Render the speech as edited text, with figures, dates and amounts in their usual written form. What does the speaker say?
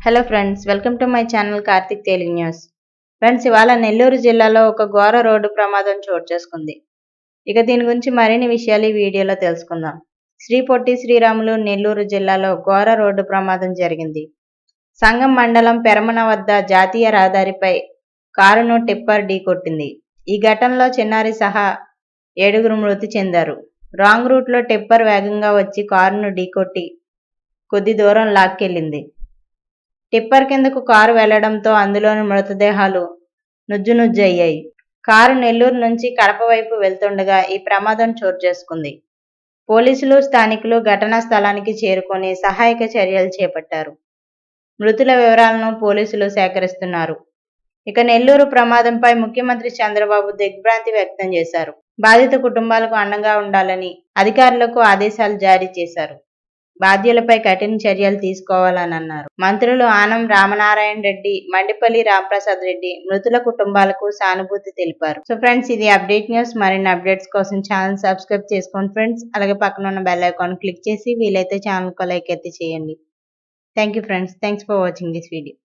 Hello friends, welcome to my channel Karthik Telugu news. Friends, ఇవాళ నెల్లూరు జిల్లాలో ఒక ఘోర రోడ్డు ప్రమాదం చోటు చేసుకుంది. ఇక దీని గురించి మరిన్ని విషయాలు ఈ వీడియోలో తెలుసుకుందాం. శ్రీ పొట్టి శ్రీరాములు నెల్లూరు జిల్లాలో ఘోర రోడ్డు ప్రమాదం జరిగింది. సంగం మండలం పెరమన వద్ద జాతీయ రహదారిపై కారును టిప్పర్ ఢీకొట్టింది. ఈ ఘటనలో చిన్నారి సహా 7 మృతి చెందారు. రాంగ్ రూట్లో టిప్పర్ వేగంగా వచ్చి కారును ఢీకొట్టి కొద్ది దూరం లాక్కెళ్లింది. టిప్పర్ కిందకు కారు వెళ్లడంతో అందులోని మృతదేహాలు నుజ్జునుజ్జయ్యాయి. కారు నెల్లూరు నుంచి కడప వైపు వెళ్తుండగా ఈ ప్రమాదం చోటు చేసుకుంది. పోలీసులు, స్థానికులు ఘటనా స్థలానికి చేరుకొని సహాయక చర్యలు చేపట్టారు. మృతుల వివరాలను పోలీసులు సేకరిస్తున్నారు. ఇక నెల్లూరు ప్రమాదంపై ముఖ్యమంత్రి చంద్రబాబు దిగ్భ్రాంతి వ్యక్తం చేశారు. బాధిత కుటుంబాలకు అండగా ఉండాలని అధికారులకు ఆదేశాలు జారీ చేశారు. బాధ్యులపై కఠిన చర్యలు తీసుకోవాలని అన్నారు. మంత్రులు ఆనం రామనారాయణ రెడ్డి, మండిపల్లి రాంప్రసాద్ రెడ్డి మృతుల కుటుంబాలకు సానుభూతి తెలిపారు. సో ఫ్రెండ్స్, ఇది అప్డేట్ న్యూస్. మరిన్ని అప్డేట్స్ కోసం ఛానల్ సబ్స్క్రైబ్ చేసుకోండి ఫ్రెండ్స్. అలాగే పక్కన ఉన్న బెల్ ఐకాన్ క్లిక్ చేసి వీలైతే ఛానల్ కు లైక్ అయితే చేయండి. Thank you friends. Thanks for watching this video.